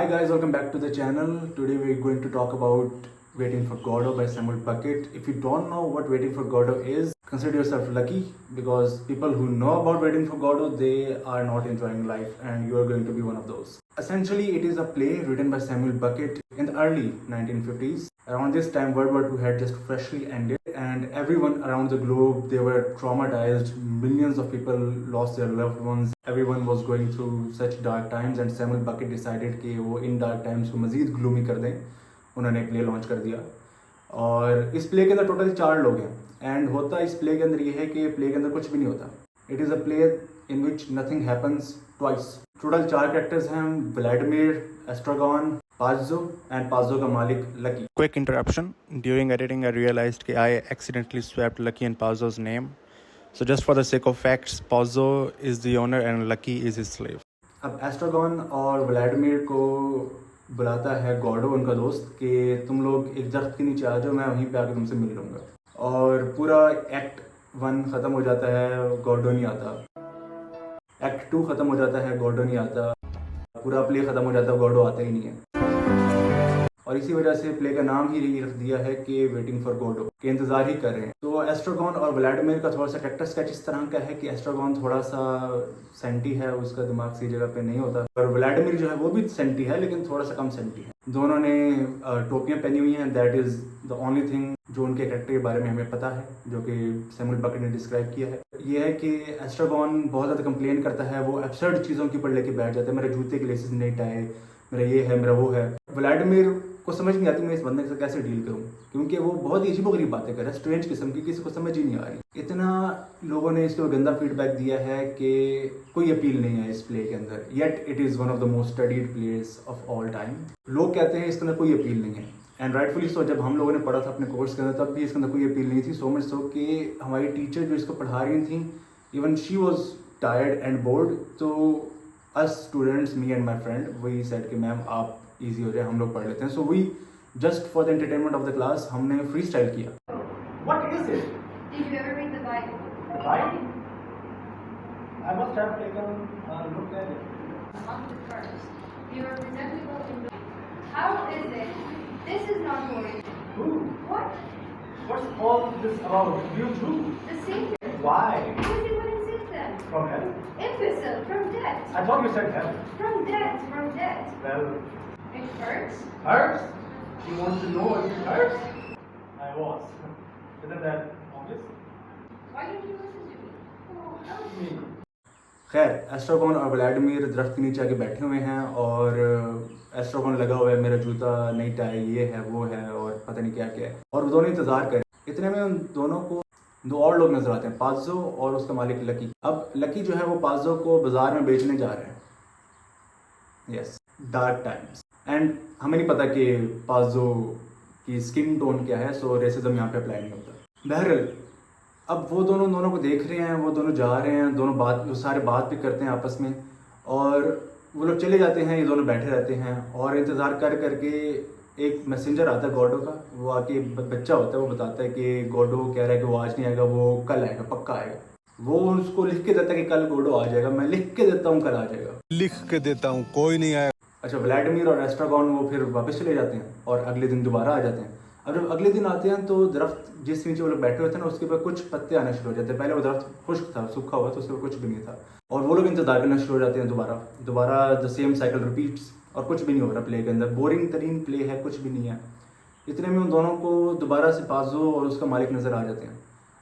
Hi guys, welcome back to the channel. Today we're going to talk about Waiting for Godot by Samuel Beckett. If you don't know what Waiting for Godot is, consider yourself lucky because people who know about Waiting for Godot, they are not enjoying life and you are going to be one of those. Essentially, it is a play written by Samuel Beckett in the early 1950s. Around this time, World War II had just freshly ended and everyone around the globe, they were traumatized. Millions of people lost their loved ones. Everyone was going through such dark times and Samuel Beckett decided कि वो इन dark times को मज़ीद gloomy कर दें. उन्होंने एक play launch कर दिया और इस प्ले के अंदर टोटल 4 लोग हैं एंड होता इस प्ले के अंदर ये है कि प्ले के अंदर कुछ भी नहीं होता. It is a play in which nothing happens twice. Total 4 characters हैं, व्लादिमीर, एस्ट्रागॉन, पाज़ो and पाज़ो का मालिक lucky. Quick interruption. During editing I realized that I accidentally swapped Lucky and Pazzo's name. So just for the sake of facts, Pazzo is the owner and Lucky is his slave. अब एस्ट्रागॉन और Vladimir को बुलाता है Godot, उनका दोस्त, कि तुम लोग एक दरख्त के नीचे आ जाओ, मैं वहीं पे आके तुमसे मिल लूँगा. और पूरा एक्ट 1 ख़त्म हो जाता है, गॉडो नहीं आता. एक्ट 2 ख़त्म हो जाता है, गॉडो नहीं आता. पूरा प्ले ख़त्म हो जाता है, गॉडो आता ही नहीं है. और इसी वजह से प्ले का नाम ही रख दिया है कि वेटिंग फॉर गॉडो, के इंतज़ार ही कर रहे हैं. तो एस्ट्रागॉन और व्लादिमीर का थोड़ा सा कैरेक्टर स्केच इस तरह का है कि एस्ट्रागॉन थोड़ा सा सेंटी है, उसका दिमाग सही जगह पे नहीं होता, और व्लादिमीर जो है वो भी सेंटी है लेकिन थोड़ा सा कम सेंटी है. दोनों ने टोपियाँ पहनी हुई हैं. That is the only thing जो उनके कैरेक्टर के बारे में हमें पता है, जो कि सैमुअल बेकेट ने डिस्क्राइब किया है. ये है कि एस्ट्रागॉन बहुत ज़्यादा कंप्लेन करता है, वो एब्सर्ड चीज़ों के ऊपर लेके बैठ जाता है. मेरे जूते के लेसेस नहीं टाए, मेरा ये है, मेरा वो है. व्लादिमीर को समझ नहीं आती मैं इस बंदे से कैसे डील करूं, क्योंकि वो बहुत ही अजीबोगरीब बातें कर रहा है, स्ट्रेंज किस्म की, किसी को समझ ही नहीं आ रही. इतना लोगों ने इसके गंदा फीडबैक दिया है कि कोई अपील नहीं है इस प्ले के अंदर. Yet it is one of the most studied place of all time. लोग कहते हैं इसके अंदर कोई अपील नहीं है एंड राइटफुली सो. जब हम लोगों ने पढ़ा था अपने कोर्स के अंदर तब भी इसके अंदर कोई अपील नहीं थी. सो मच सो कि हमारी टीचर जो इसको पढ़ा रही थी, even she was tired and bored. तो us students, me and my friend, we said कि मैम आप ईजी हो जाए, हम लोग पढ़ लेते हैं. So we just for the entertainment of the class हमने फ्री स्टाइल किया. What is it? Did you ever read the Bible? The Bible? I must have taken a look at it. Among the first, you are presentable in the... How is it? This is not going. Who? What? What's all this about? You too? The Savior. Why? Who is he going to save them? From hell? Imbecile, from death. I thought you said hell. From death, from death. Well, It hurts. hurts? You want to know if it hurts? I was. Isn't that obvious? Why didn't you listen to me? Oh, help me. Me. खैर, एस्ट्रागॉन और Vladimir दरख्त के नीचे आके बैठे हुए हैं और एस्ट्रागॉन लगा हुआ है, मेरा जूता नहीं टाए, ये है वो है और पता नहीं क्या क्या है, और वो दोनों इंतज़ार करें. इतने में उन दोनों को 2 और लोग नजर आते हैं, पाज़ो और उसका मालिक लकी. अब लकी जो है वो पाज़ो को बाजार में बेचने जा रहे हैं. Yes, dark times. एंड हमें नहीं पता कि पाज़ो की स्किन टोन क्या है, सो रेसिज्म यहाँ पे अप्लाई नहीं होता. बहरहाल अब वो दोनों को देख रहे हैं, वो दोनों जा रहे हैं, दोनों वो सारे बात भी करते हैं आपस में, और वो लोग चले जाते हैं, ये दोनों बैठे रहते हैं और इंतज़ार कर करके एक मैसेंजर आता है गॉडो का. वो आके बच्चा होता है, वो बताता है कि गॉडो कह रहा है कि वो आज नहीं आएगा, वो कल आएगा, पक्का आएगा. वो उसको लिख के देता है कि कल गॉडो आ जाएगा. मैं लिख के देता हूँ कल आ जाएगा, लिख के देता हूँ, कोई नहीं आया. अच्छा, व्लादिमीर और एस्ट्रागॉन वो फिर वापस चले जाते हैं और अगले दिन दोबारा आ जाते हैं. अब जब अगले दिन आते हैं तो दरख्त जिस नीचे वो लोग बैठे हुए थे ना, उसके ऊपर कुछ पत्ते आने शुरू हो जाते हैं. पहले वो दरख्त खुश्क था, सूखा हुआ, तो उसके ऊपर कुछ भी नहीं था, और वो लोग इंतजार करना शुरू हो जाते हैं. दोबारा द सेम साइकिल रिपीट्स और कुछ भी नहीं हो रहा प्ले के अंदर. बोरिंग तरीन प्ले है, कुछ भी नहीं है. इतने में उन दोनों को दोबारा से पाज़ो और उसका मालिक नज़र आ जाते हैं.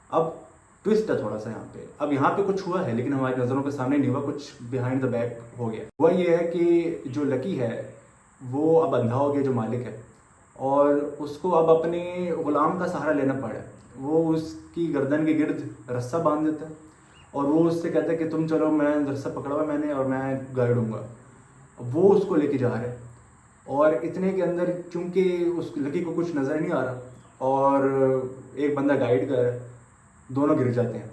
अब ट्विस्ट है थोड़ा सा यहाँ पे. अब यहाँ पे कुछ हुआ है लेकिन हमारी नज़रों के सामने नहीं हुआ, कुछ बिहाइंड द बैक हो गया. हुआ ये है कि जो लकी है वो अब अंधा हो गया, जो मालिक है, और उसको अब अपने ग़ुलाम का सहारा लेना पड़ा. वो उसकी गर्दन के गिर्द रस्सा बांध देता है और वो उससे कहता है कि तुम चलो, मैं रस्सा पकड़ा हुआ मैंने और मैं गाइड दूँगा. वो उसको लेके जा रहा है और इतने के अंदर चूँकि उस लकी को कुछ नज़र नहीं आ रहा और एक बंदा गाइड कर रहा है, दोनों गिर जाते हैं.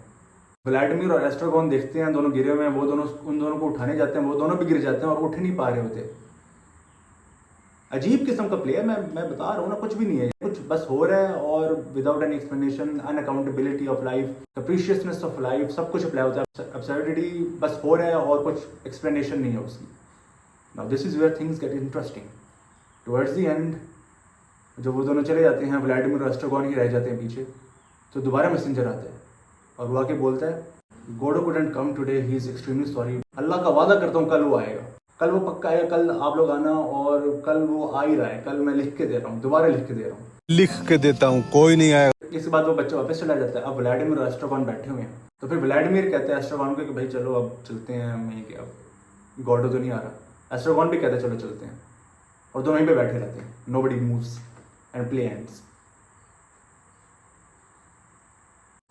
व्लादिमीर और एस्ट्रागॉन देखते हैं दोनों गिरे हुए हैं, वो दोनों उन दोनों को उठाने जाते हैं, वो दोनों भी गिर जाते हैं और उठ नहीं पा रहे होते. अजीब किस्म का प्ले है. मैं बता रहा हूँ ना, कुछ भी नहीं है, कुछ बस हो रहा है और without any explanation. Unaccountability of life, capriciousness of life, सब कुछ अप्लाई होता है. अब्सर्डिटी बस हो रहा है और कुछ एक्सप्लेनेशन नहीं है उसकी. Now this is where things get interesting. Towards the end जब वो दोनों चले जाते हैं, व्लादिमीर और एस्ट्रागॉन ही रह जाते हैं पीछे, तो दोबारा मैसेंजर आता है और वो आके बोलता है Godot couldn't come today, he is extremely sorry. अल्लाह का वादा करता हूँ कल वो आएगा, कल वो पक्का आएगा, कल आप लोग आना, और कल वो आ ही रहा है, कल मैं लिख के दे रहा हूँ, दोबारा लिख के दे रहा हूँ. लिख के देता हूँ, कोई नहीं आएगा. इसके बाद वो बच्चा वापस चला जाता है. अब व्लादिमीर और एस्ट्रागॉन बैठे हुए हैं, तो फिर व्लादिमीर कहते हैं एस्ट्रागॉन को कि भाई चलो अब चलते हैं, मैं कि अब गॉडो तो नहीं आ रहा. एस्ट्रागॉन भी कहते हैं चलो चलते हैं, और दोनों यहीं पे बैठे रहते हैं. Nobody moves and play ends.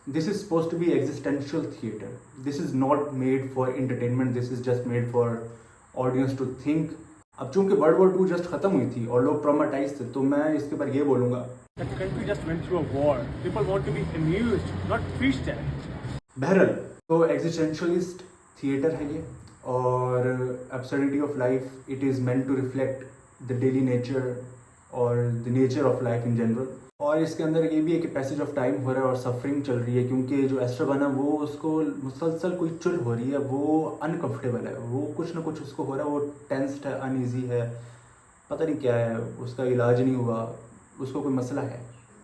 This is supposed to be existential theater. This is not made for entertainment. This is just made for audience to think. अब चूंकि वर्ल्ड वॉर 2 जस्ट खत्म हुई थी और लोग ट्रॉमाटाइज थे, तो मैं इसके ऊपर ये बोलूँगा That the country just went through a war. People want to be amused, not freestyle. बहरहाल तो एग्जिस्टेंशलिस्ट थिएटर है ये, और absurdity of life, it is meant to reflect the daily nature और the nature of life in general. और इसके अंदर ये भी है कि पैसेज ऑफ टाइम हो रहा है और सफरिंग चल रही है, क्योंकि जो एस्ट्रागॉन है वो उसको मुसलसल कोई चुल हो रही है, वो अनकंफर्टेबल है, वो कुछ ना कुछ उसको हो रहा है, वो टेंस्ड है, अनईजी है, पता नहीं क्या है, उसका इलाज नहीं हुआ, उसको कोई मसला है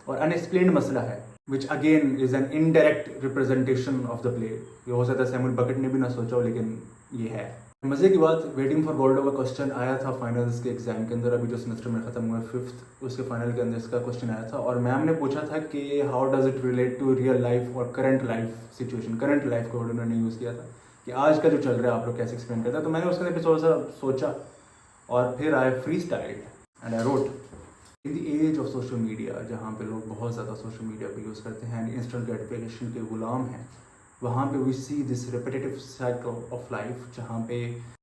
और अनएक्सप्लेन्ड मसला है, which again is an indirect representation of the play. ये हो सकता है सैमुअल बकेट ने भी ना सोचा हो, लेकिन ये है. मज़े की बात, वेटिंग फॉर गॉडो का क्वेश्चन आया था फाइनल्स के एग्जाम के अंदर, अभी जो सेमेस्टर में ख़त्म हुआ है 5th, उसके फाइनल के अंदर इसका क्वेश्चन आया था, और मैम ने पूछा था कि how does it relate to real life और current life situation. Current life को उन्होंने यूज़ किया था कि आज का जो चल रहा है आप लोग कैसे एक्सप्लेन करते हैं. तो मैंने उसके अंदर थोड़ा सा सोचा और फिर I free style and I wrote. In the age of social media, जहाँ पे लोग बहुत ज़्यादा सोशल मीडिया को यूज़ करते हैं एंड इंस्टेंट ग्रेटिफिकेशन के गुलाम हैं, वहाँ पे we see this repetitive cycle of life, जहाँ पे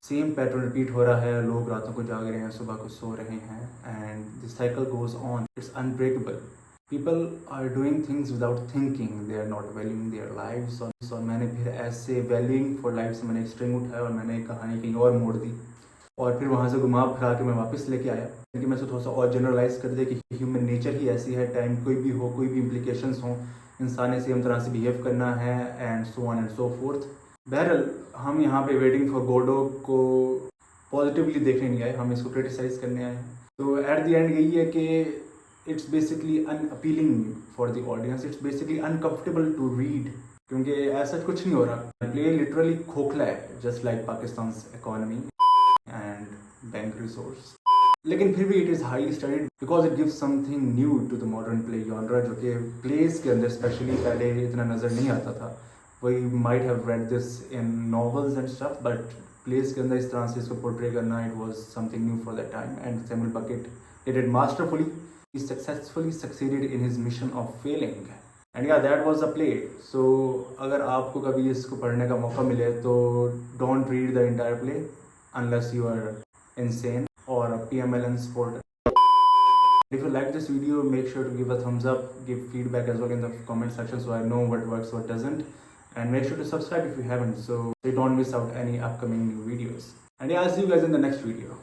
सेम पैटर्न रिपीट हो रहा है. लोग रातों को जाग रहे हैं, सुबह को सो रहे हैं, and this cycle goes on. It's unbreakable. People are doing things without thinking, they are not valuing their lives. और मैंने फिर ऐसे वैल्यूइंग फॉर लाइफ से मैंने एक स्ट्रिंग उठाया और मैंने एक कहानी कहीं और मोड़ दी, और फिर वहाँ से घुमा फिरा के मैं वापस लेके आया, क्योंकि मैं थोड़ा सा और जनरलाइज कर दिया कि ह्यूमन नेचर ही ऐसी है, टाइम कोई भी हो, कोई भी इम्प्लीकेशंस हों, इंसान ने सेम तरह से बिहेव करना है, and so on and so fourth. बहरहाल हम यहाँ पे वेटिंग फॉर गॉडो को पॉजिटिवली देखने नहीं आए, हम इसको क्रिटिसाइज करने आए हैं. तो एट द एंड यही है कि it's basically unappealing for the audience, it's basically uncomfortable to read, क्योंकि ऐसा कुछ नहीं हो रहा. प्ले लिटरली खोखला है, just like Pakistan economy and bank resource. लेकिन फिर भी it is highly studied because it gives something new to the modern play genre, जो कि प्लेस के अंदर स्पेशली पहले इतना नज़र नहीं आता था. We might have read this in novels and stuff, but place के अंदर इस तरह से इसको पोर्ट्रे करना, it was something new for that time, and Samuel Beckett did it masterfully. He successfully succeeded in his mission of failing, and yeah that was a play. So अगर आपको कभी इसको पढ़ने का मौका मिले तो don't read the entire play unless you are insane or a PMLN sport. If you like this video, make sure to give a thumbs up, give feedback as well in the comment section so I know what works, what doesn't, and make sure to subscribe if you haven't so you don't miss out any upcoming new videos. And yeah, I'll see you guys in the next video.